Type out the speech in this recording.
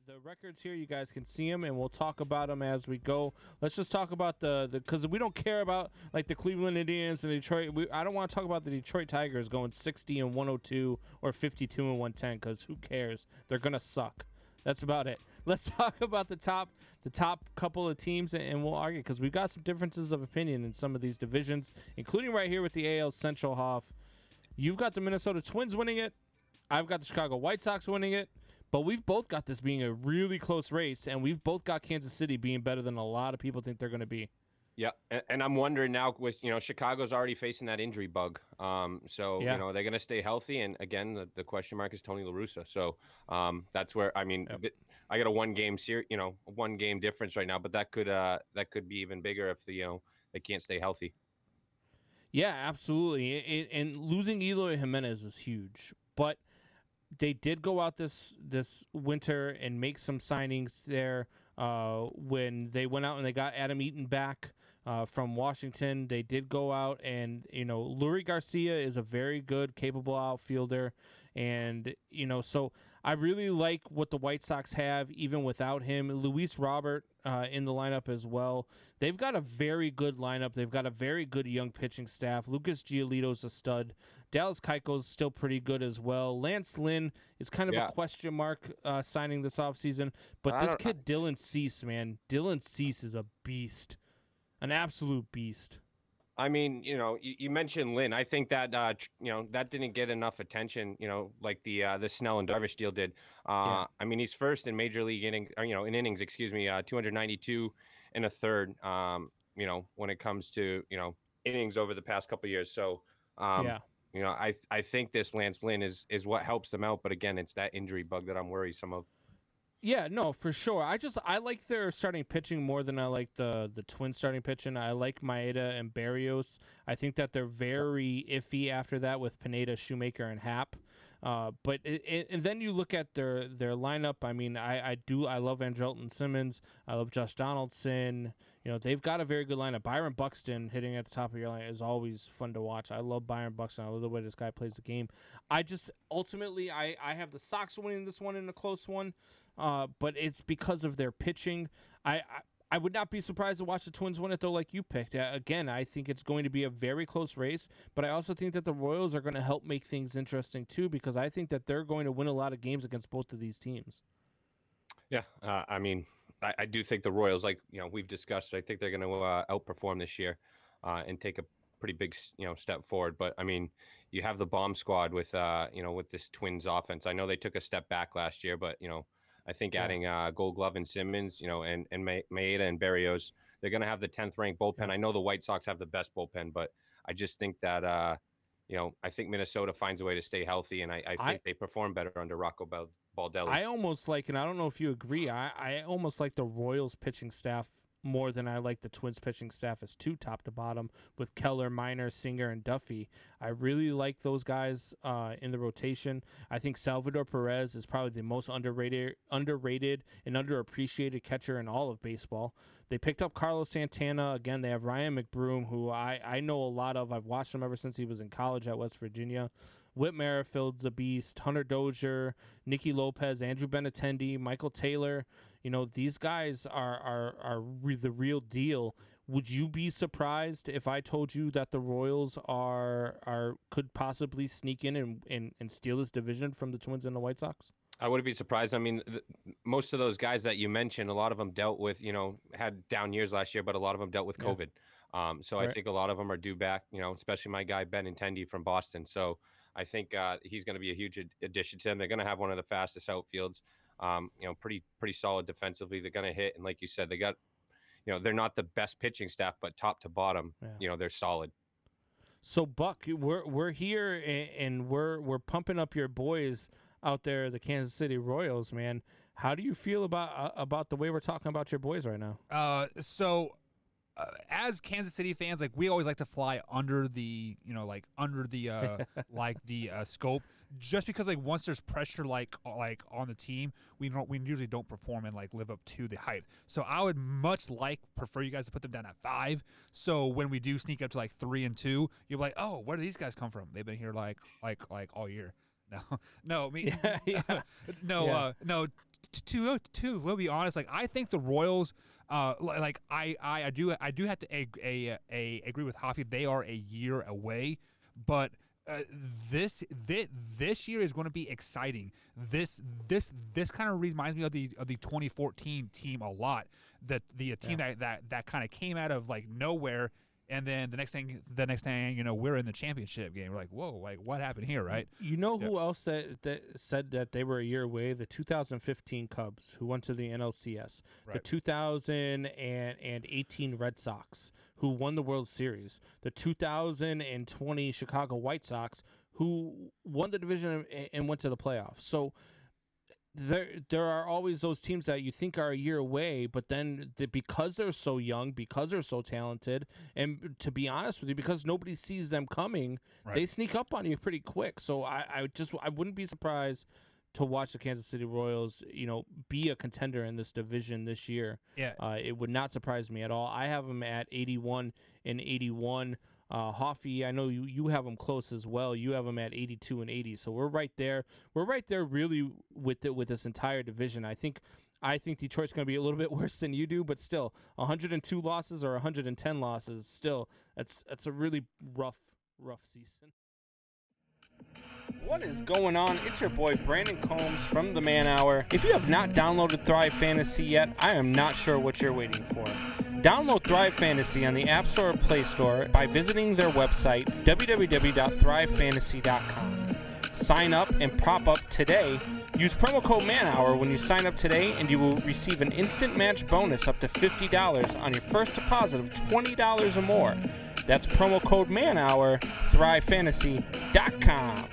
the records here. You guys can see them, and we'll talk about them as we go. Let's just talk about the because we don't care about like the Cleveland Indians and Detroit. I don't want to talk about the Detroit Tigers going 60-102 or 52-110 because who cares? They're gonna suck. That's about it. Let's talk about the top couple of teams, and we'll argue because we've got some differences of opinion in some of these divisions, including right here with the AL Central. Hoff, you've got the Minnesota Twins winning it. I've got the Chicago White Sox winning it. But we've both got this being a really close race, and we've both got Kansas City being better than a lot of people think they're going to be. Yeah, and I'm wondering now with, Chicago's already facing that injury bug. So, they're going to stay healthy. And, again, the question mark is Tony La Russa. So that's where, I got a one-game difference right now, but that could be even bigger if, they can't stay healthy. Yeah, absolutely. And losing Eloy Jimenez is huge. But they did go out this winter and make some signings there when they went out and they got Adam Eaton back from Washington. They did go out and, Lurie Garcia is a very good, capable outfielder. And, so I really like what the White Sox have even without him. Luis Robert in the lineup as well. They've got a very good lineup. They've got a very good young pitching staff. Lucas Giolito's a stud. Dallas Keuchel's still pretty good as well. Lance Lynn is kind of a question mark signing this offseason. But this kid, Dylan Cease, man. Dylan Cease is a beast. An absolute beast. I mean, you mentioned Lynn. I think that that didn't get enough attention, like the Snell and Darvish deal did. I mean, he's first in major league innings, in innings, 292 and a third. When it comes to innings over the past couple of years. So, I think this Lance Lynn is what helps them out. But again, it's that injury bug that I'm worrisome of. Yeah, no, for sure. I like their starting pitching more than I like the Twins starting pitching. I like Maeda and Berrios. I think that they're very iffy after that with Pineda, Shoemaker, and Happ. But and then you look at their lineup. I mean, I love Andrelton Simmons. I love Josh Donaldson. They've got a very good lineup. Byron Buxton hitting at the top of your line is always fun to watch. I love Byron Buxton. I love the way this guy plays the game. Ultimately, I have the Sox winning this one in a close one, but it's because of their pitching. I would not be surprised to watch the Twins win it, though, like you picked. Again, I think it's going to be a very close race, but I also think that the Royals are going to help make things interesting, too, because I think that they're going to win a lot of games against both of these teams. Yeah, I do think the Royals, like we've discussed, I think they're going to outperform this year and take a pretty big step forward. But I mean, you have the bomb squad with with this Twins offense. I know they took a step back last year, but I think adding Gold Glove and Simmons, and Maeda and Berrios, they're going to have the 10th ranked bullpen. I know the White Sox have the best bullpen, but I just think that I think Minnesota finds a way to stay healthy, and I think they perform better under Rocco Baldelli. I almost like, and I don't know if you agree, I almost like the Royals pitching staff more than I like the Twins pitching staff as two top to bottom with Keller, Minor, Singer, and Duffy. I really like those guys in the rotation. I think Salvador Perez is probably the most underrated and underappreciated catcher in all of baseball. They picked up Carlos Santana. Again, they have Ryan McBroom, who I know a lot of. I've watched him ever since he was in college at West Virginia. Whit Merrifield's a beast. Hunter Dozier, Nicky Lopez, Andrew Benintendi, Michael Taylor. These guys are the real deal. Would you be surprised if I told you that the Royals could possibly sneak in and steal this division from the Twins and the White Sox? I wouldn't be surprised. I mean, most of those guys that you mentioned, a lot of them dealt with, had down years last year, but a lot of them dealt with COVID. So right. I think a lot of them are due back, especially my guy Benintendi from Boston. So I think he's going to be a huge addition to them. They're going to have one of the fastest outfields, pretty solid defensively. They're going to hit, and like you said, they got, they're not the best pitching staff, but top to bottom, they're solid. So Buck, we're here and we're pumping up your boys out there, the Kansas City Royals, man. How do you feel about the way we're talking about your boys right now? As Kansas City fans, we always like to fly under the, scope, just because once there's pressure on the team, we usually don't perform and live up to the hype. So I would prefer you guys to put them down at 5. So when we do sneak up to 3-2, you're like, oh, where do these guys come from? They've been here all year. No. we'll be honest. Like I think the Royals, like I do have to agree with Hoffy. They are a year away, but this year is going to be exciting. This kind of reminds me of the 2014 team a lot. That the team that kind of came out of like nowhere. And then the next thing, we're in the championship game. We're like, whoa, like what happened here, right? You know who else said that they were a year away? The 2015 Cubs, who went to the NLCS. Right. The 2018 Red Sox, who won the World Series. The 2020 Chicago White Sox, who won the division and went to the playoffs. So there are always those teams that you think are a year away, but then because they're so young, because they're so talented, and to be honest with you, because nobody sees them coming, they sneak up on you pretty quick. So I wouldn't be surprised to watch the Kansas City Royals, be a contender in this division this year. Yeah. It would not surprise me at all. I have them at 81-81. Hoffy, I know you have them close as well. You have them at 82-80. So we're right there. We're right there really with this entire division. I think Detroit's going to be a little bit worse than you do, but still 102 losses or 110 losses, still that's a really rough season. What is going on? It's your boy Brandon Combs from The Man Hour. If you have not downloaded Thrive Fantasy yet, I am not sure what you're waiting for. Download Thrive Fantasy on the App Store or Play Store by visiting their website, www.thrivefantasy.com. Sign up and prop up today. Use promo code MANHOUR when you sign up today, and you will receive an instant match bonus up to $50 on your first deposit of $20 or more. That's promo code MANHOUR, thrivefantasy.com.